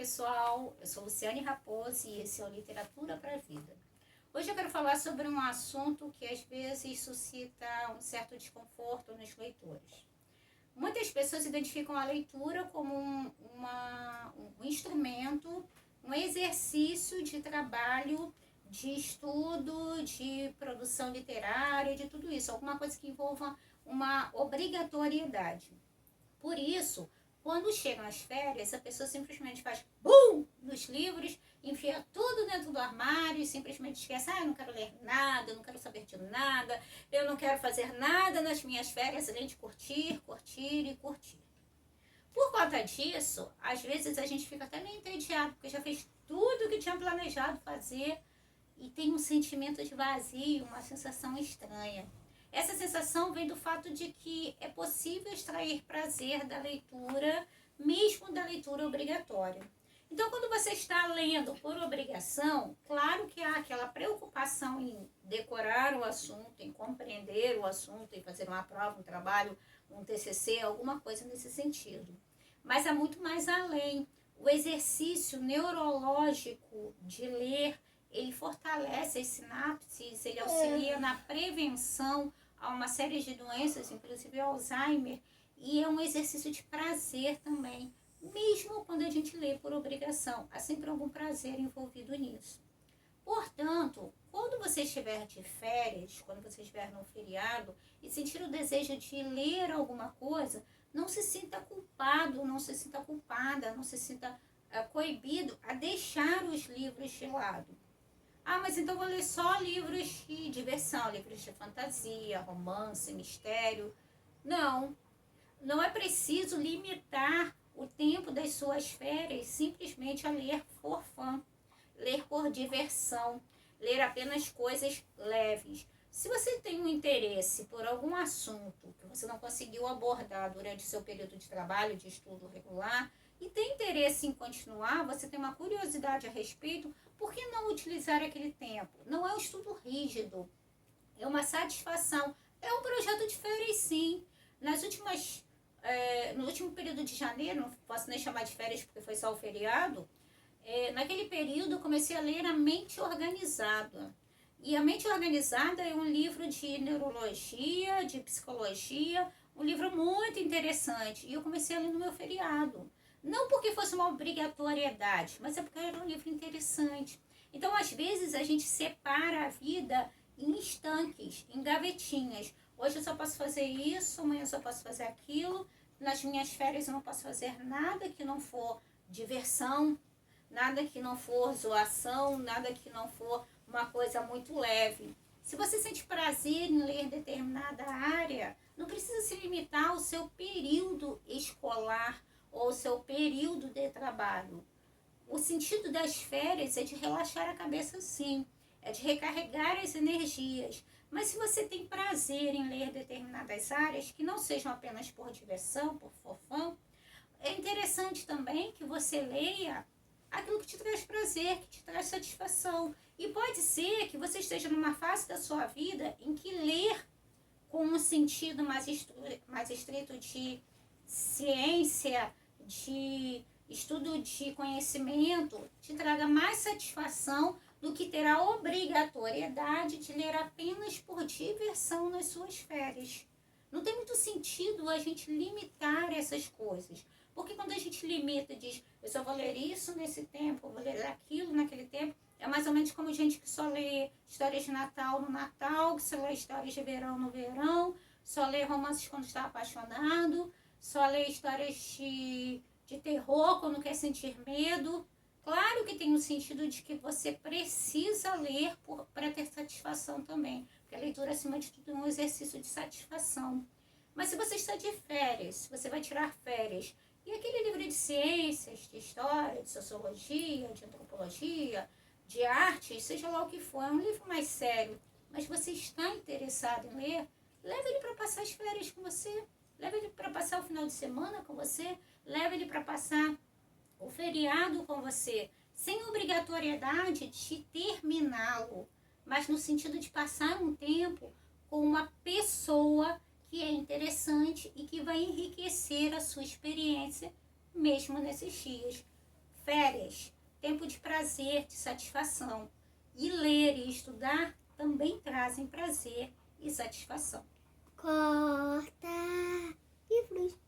pessoal, eu sou Luciane Raposo e esse é o Literatura para a Vida. Hoje eu quero falar sobre um assunto que às vezes suscita um certo desconforto nos leitores. Muitas pessoas identificam a leitura como um instrumento, um exercício de trabalho, de estudo, de produção literária, de tudo isso, alguma coisa que envolva uma obrigatoriedade. Por isso, quando chegam as férias, a pessoa simplesmente faz BUM! Nos livros, enfia tudo dentro do armário e simplesmente esquece, eu não quero ler nada, eu não quero saber de nada, eu não quero fazer nada nas minhas férias além de curtir, curtir e curtir. Por conta disso, às vezes a gente fica até meio entediado, porque já fez tudo o que tinha planejado fazer e tem um sentimento de vazio, uma sensação estranha. Essa sensação vem do fato de que é possível extrair prazer da leitura, mesmo da leitura obrigatória. Então, quando você está lendo por obrigação, claro que há aquela preocupação em decorar o assunto, em compreender o assunto, em fazer uma prova, um trabalho, um TCC, alguma coisa nesse sentido. Mas há muito mais além. O exercício neurológico de ler, ele fortalece as sinapses, ele auxilia na prevenção a uma série de doenças, inclusive Alzheimer, e é um exercício de prazer também, mesmo quando a gente lê por obrigação, há sempre algum prazer envolvido nisso. Portanto, quando você estiver de férias, quando você estiver no feriado e sentir o desejo de ler alguma coisa, não se sinta culpado, não se sinta culpada, não se sinta coibido a deixar os livros de lado. Mas então vou ler só livros de diversão, livros de fantasia, romance, mistério. Não, não é preciso limitar o tempo das suas férias simplesmente a ler por fã, ler por diversão, ler apenas coisas leves. Se você tem um interesse por algum assunto que você não conseguiu abordar durante o seu período de trabalho, de estudo regular, e tem interesse em continuar, você tem uma curiosidade a respeito, por que não utilizar aquele tempo? Não é um estudo rígido, é uma satisfação. É um projeto de férias, sim. No último período de janeiro, não posso nem chamar de férias porque foi só o feriado, naquele período eu comecei a ler A Mente Organizada. E A Mente Organizada é um livro de neurologia, de psicologia, um livro muito interessante. E eu comecei a ler no meu feriado. Não porque fosse uma obrigatoriedade, mas é porque era um livro interessante. Então, às vezes, a gente separa a vida em estanques, em gavetinhas. Hoje eu só posso fazer isso, amanhã eu só posso fazer aquilo. Nas minhas férias eu não posso fazer nada que não for diversão, nada que não for zoação, nada que não for uma coisa muito leve. Se você sente prazer em ler determinada área, não precisa se limitar ao seu período escolar ou ao seu período de trabalho. O sentido das férias é de relaxar a cabeça, sim, é de recarregar as energias. Mas se você tem prazer em ler determinadas áreas, que não sejam apenas por diversão, por fofão, é interessante também que você leia aquilo que te traz prazer, que te traz satisfação. E pode ser que você esteja numa fase da sua vida em que ler com um sentido mais estrito de ciência, de estudo de conhecimento, te traga mais satisfação do que ter a obrigatoriedade de ler apenas por diversão nas suas férias. Não tem muito sentido a gente limitar essas coisas. Porque quando a gente limita e diz, eu só vou ler isso nesse tempo, eu vou ler aquilo naquele tempo, é mais ou menos como gente que só lê histórias de Natal no Natal, que só lê histórias de verão no verão, só lê romances quando está apaixonado, só lê histórias de terror quando quer sentir medo. Claro que tem o sentido de que você precisa ler para ter satisfação também, porque a leitura, acima de tudo, é um exercício de satisfação. Mas se você está de férias, se você vai tirar férias, e aquele livro de ciências, de história, de sociologia, de antropologia, de arte, seja lá o que for, é um livro mais sério, mas você está interessado em ler, leve ele para passar as férias com você, leve ele para passar o final de semana com você, leve ele para passar o feriado com você, sem obrigatoriedade de terminá-lo, mas no sentido de passar um tempo com uma pessoa que é interessante e que vai enriquecer a sua experiência mesmo nesses dias. Férias, tempo de prazer, de satisfação. E ler e estudar também trazem prazer e satisfação. Corta livros.